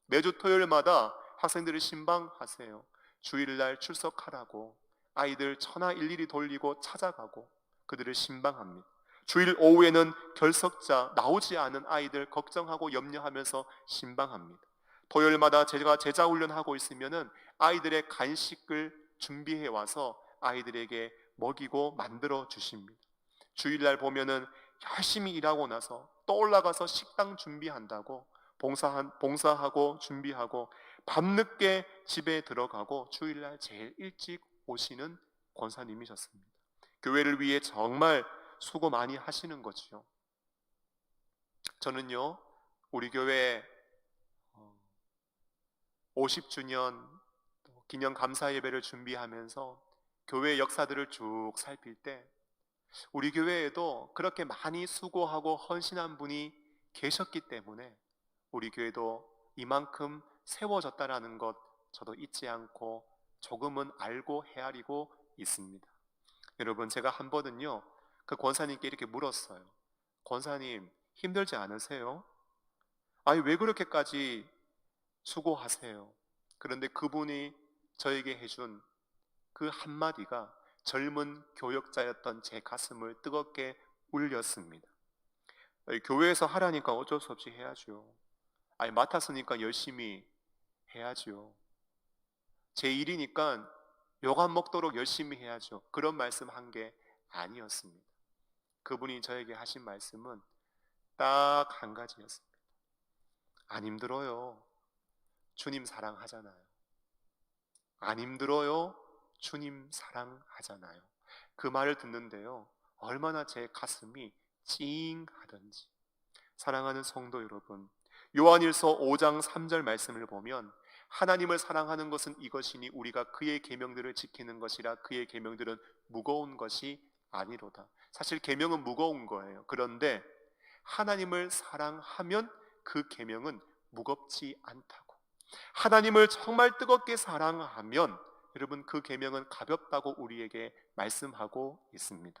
매주 토요일마다 학생들을 신방하세요. 주일날 출석하라고 아이들 전화 일일이 돌리고 찾아가고 그들을 신방합니다. 주일 오후에는 결석자 나오지 않은 아이들 걱정하고 염려하면서 신방합니다. 토요일마다 제가 제자 훈련하고 있으면은 아이들의 간식을 준비해 와서 아이들에게 먹이고 만들어 주십니다. 주일날 보면은 열심히 일하고 나서 또 올라가서 식당 준비한다고 봉사하고 준비하고 밤늦게 집에 들어가고 주일날 제일 일찍 오시는 권사님이셨습니다. 교회를 위해 정말 수고 많이 하시는 거지요. 저는요, 우리 교회 50주년 기념 감사 예배를 준비하면서 교회 역사들을 쭉 살필 때 우리 교회에도 그렇게 많이 수고하고 헌신한 분이 계셨기 때문에 우리 교회도 이만큼 세워졌다라는 것 저도 잊지 않고 조금은 알고 헤아리고 있습니다. 여러분, 제가 한 번은요, 그 권사님께 이렇게 물었어요. 권사님, 힘들지 않으세요? 아니, 왜 그렇게까지 수고하세요? 그런데 그분이 저에게 해준 그 한마디가 젊은 교역자였던 제 가슴을 뜨겁게 울렸습니다. 교회에서 하라니까 어쩔 수 없이 해야죠. 아니, 맡았으니까 열심히 해야죠. 제 일이니까 욕 안 먹도록 열심히 해야죠. 그런 말씀 한 게 아니었습니다. 그분이 저에게 하신 말씀은 딱 한 가지였습니다. 안 힘들어요. 주님 사랑하잖아요. 안 힘들어요. 주님 사랑하잖아요. 그 말을 듣는데요, 얼마나 제 가슴이 찡하던지. 사랑하는 성도 여러분, 요한일서 5장 3절 말씀을 보면 하나님을 사랑하는 것은 이것이니 우리가 그의 계명들을 지키는 것이라. 그의 계명들은 무거운 것이 아니로다. 사실 계명은 무거운 거예요. 그런데 하나님을 사랑하면 그 계명은 무겁지 않다고. 하나님을 정말 뜨겁게 사랑하면 여러분, 그 계명은 가볍다고 우리에게 말씀하고 있습니다.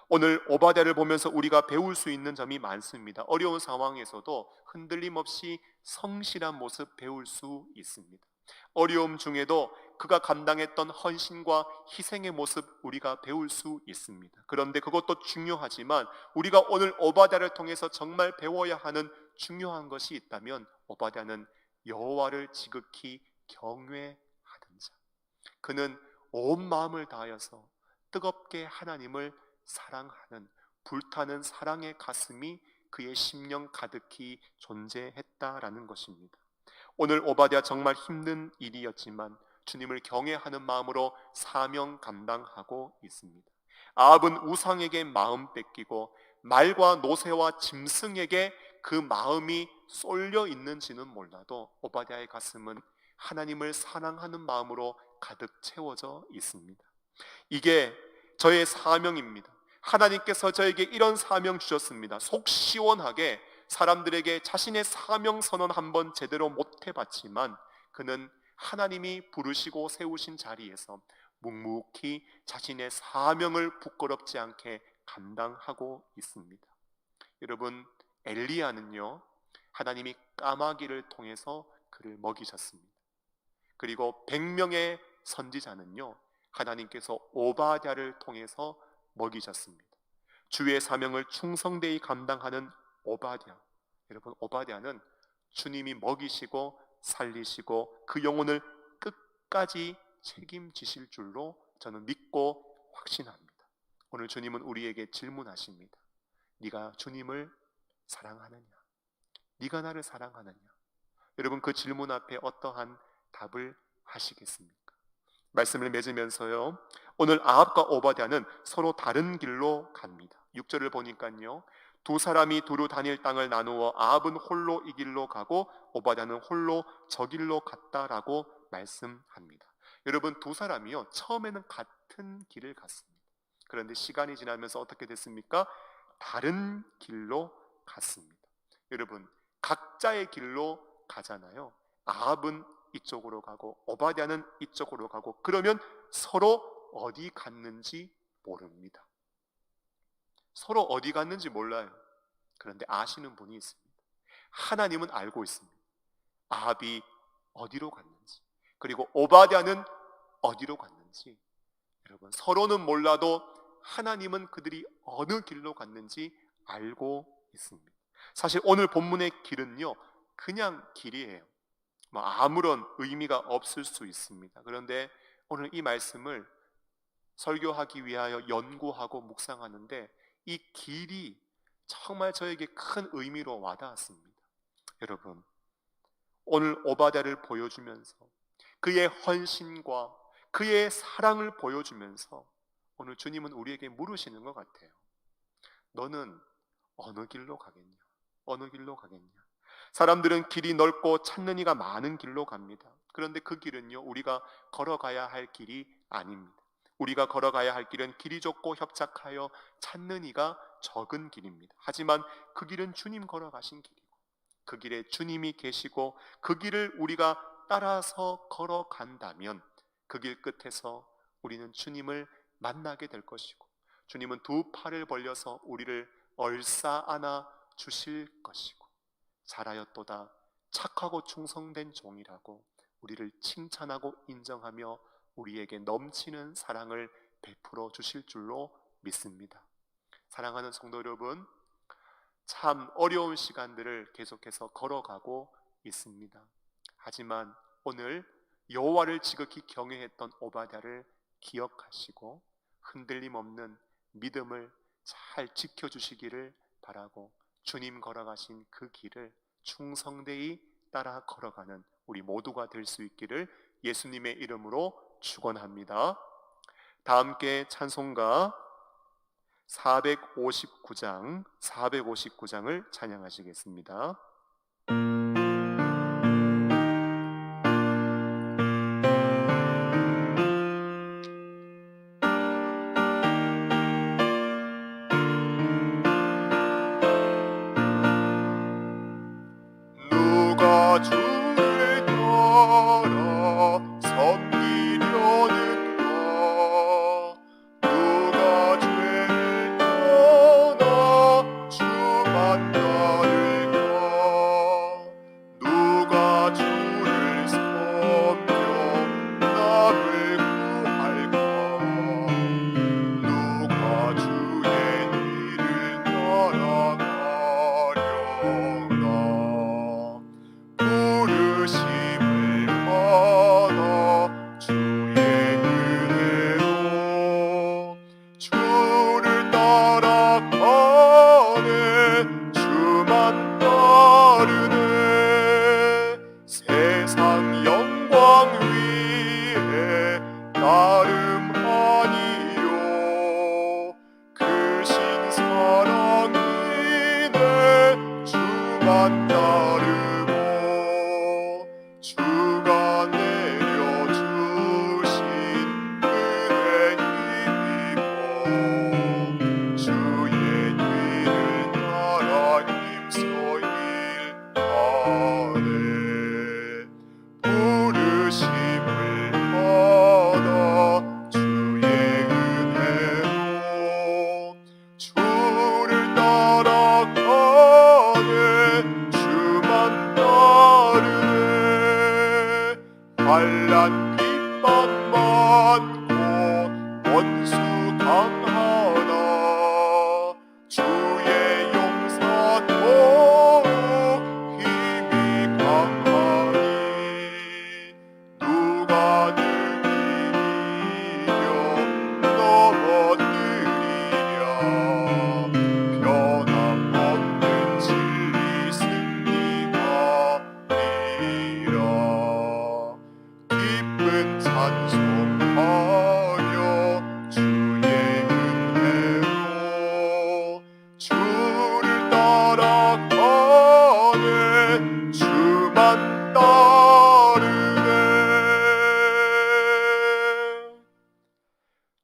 오늘 오바댜를 보면서 우리가 배울 수 있는 점이 많습니다. 어려운 상황에서도 흔들림 없이 성실한 모습 배울 수 있습니다. 어려움 중에도 그가 감당했던 헌신과 희생의 모습 우리가 배울 수 있습니다. 그런데 그것도 중요하지만 우리가 오늘 오바댜를 통해서 정말 배워야 하는 중요한 것이 있다면 오바댜는 여호와를 지극히 경외하던 자. 그는 온 마음을 다하여서 뜨겁게 하나님을 사랑하는 불타는 사랑의 가슴이 그의 심령 가득히 존재했다라는 것입니다. 오늘 오바댜 정말 힘든 일이었지만 주님을 경외하는 마음으로 사명 감당하고 있습니다. 아합은 우상에게 마음 뺏기고 말과 노새와 짐승에게 그 마음이 쏠려 있는지는 몰라도 오바댜의 가슴은 하나님을 사랑하는 마음으로 가득 채워져 있습니다. 이게 저의 사명입니다. 하나님께서 저에게 이런 사명 주셨습니다. 속 시원하게 사람들에게 자신의 사명 선언 한번 제대로 못 해봤지만 그는 하나님이 부르시고 세우신 자리에서 묵묵히 자신의 사명을 부끄럽지 않게 감당하고 있습니다. 여러분, 엘리야는요, 하나님이 까마귀를 통해서 그를 먹이셨습니다. 그리고 100명의 선지자는요, 하나님께서 오바댜를 통해서 먹이셨습니다. 주의 사명을 충성되이 감당하는 오바댜. 여러분, 오바댜는 주님이 먹이시고 살리시고 그 영혼을 끝까지 책임지실 줄로 저는 믿고 확신합니다. 오늘 주님은 우리에게 질문하십니다. 네가 주님을 사랑하느냐? 네가 나를 사랑하느냐? 여러분, 그 질문 앞에 어떠한 답을 하시겠습니까? 말씀을 맺으면서요, 오늘 아합과 오바댜는 서로 다른 길로 갑니다. 6절을 보니까요, 두 사람이 두루 다닐 땅을 나누어 아합은 홀로 이 길로 가고 오바댜는 홀로 저 길로 갔다라고 말씀합니다. 여러분, 두 사람이요, 처음에는 같은 길을 갔습니다. 그런데 시간이 지나면서 어떻게 됐습니까? 다른 길로 갔습니다. 여러분, 각자의 길로 가잖아요. 아합은 이쪽으로 가고 오바댜는 이쪽으로 가고, 그러면 서로 어디 갔는지 모릅니다. 서로 어디 갔는지 몰라요. 그런데 아시는 분이 있습니다. 하나님은 알고 있습니다. 아합이 어디로 갔는지, 그리고 오바댜는 어디로 갔는지. 여러분, 서로는 몰라도 하나님은 그들이 어느 길로 갔는지 알고 있습니다. 사실 오늘 본문의 길은요, 그냥 길이에요. 아무런 의미가 없을 수 있습니다. 그런데 오늘 이 말씀을 설교하기 위하여 연구하고 묵상하는데 이 길이 정말 저에게 큰 의미로 와닿았습니다. 여러분, 오늘 오바댜를 보여주면서 그의 헌신과 그의 사랑을 보여주면서 오늘 주님은 우리에게 물으시는 것 같아요. 너는 어느 길로 가겠냐? 어느 길로 가겠냐? 사람들은 길이 넓고 찾는 이가 많은 길로 갑니다. 그런데 그 길은요, 우리가 걸어가야 할 길이 아닙니다. 우리가 걸어가야 할 길은 길이 좁고 협착하여 찾는 이가 적은 길입니다. 하지만 그 길은 주님 걸어가신 길이고, 그 길에 주님이 계시고, 그 길을 우리가 따라서 걸어간다면 그 길 끝에서 우리는 주님을 만나게 될 것이고, 주님은 두 팔을 벌려서 우리를 얼싸안아 주실 것이고, 잘하였도다 착하고 충성된 종이라고 우리를 칭찬하고 인정하며 우리에게 넘치는 사랑을 베풀어 주실 줄로 믿습니다. 사랑하는 성도 여러분, 참 어려운 시간들을 계속해서 걸어가고 있습니다. 하지만 오늘 여호와를 지극히 경외했던 오바댜를 기억하시고 흔들림 없는 믿음을 잘 지켜주시기를 바라고, 주님 걸어가신 그 길을 충성되이 따라 걸어가는 우리 모두가 될 수 있기를 예수님의 이름으로 축원합니다. 다 함께 찬송가 459장을 찬양하시겠습니다. 누가 주를 따라 섬기려는가? 누가 죄를 떠나 주만 따를까? 누가 주를 섬겨 남을 구할까? 누가 주의 길을 따라가려나? 부르심을 받아 주의 은혜로 주를 따라가네, 주만 따르네. 세상 영광 위에 나름하니요, 크신 사랑이네, 주만 따르고 주가 내려주신 은혜 힘입어 주의 뒤를 따라 힘써 일하네. 부르심을 받아 주의 은혜로 주를 따라가네, 주만 따르네. 환난 핍박 많고 원수 강하나 주의 용사도 힘이 강하니 누가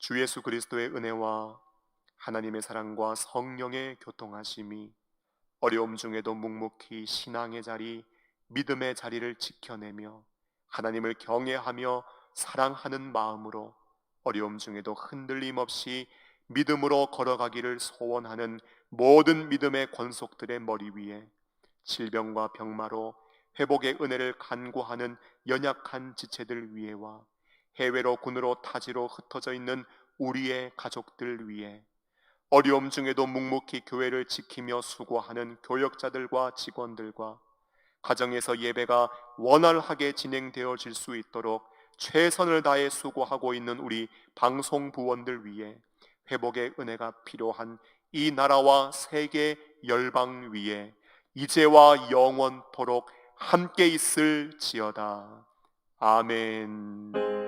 주 예수 그리스도의 은혜와 하나님의 사랑과 성령의 교통하심이 어려움 중에도 묵묵히 신앙의 자리, 믿음의 자리를 지켜내며 하나님을 경외하며 사랑하는 마음으로 어려움 중에도 흔들림 없이 믿음으로 걸어가기를 소원하는 모든 믿음의 권속들의 머리 위에 질병과 병마로 회복의 은혜를 간구하는 연약한 지체들 위에와 해외로 군으로 타지로 흩어져 있는 우리의 가족들 위에 어려움 중에도 묵묵히 교회를 지키며 수고하는 교역자들과 직원들과 가정에서 예배가 원활하게 진행되어질 수 있도록 최선을 다해 수고하고 있는 우리 방송부원들 위해 회복의 은혜가 필요한 이 나라와 세계 열방 위에 이제와 영원토록 함께 있을지어다. 아멘.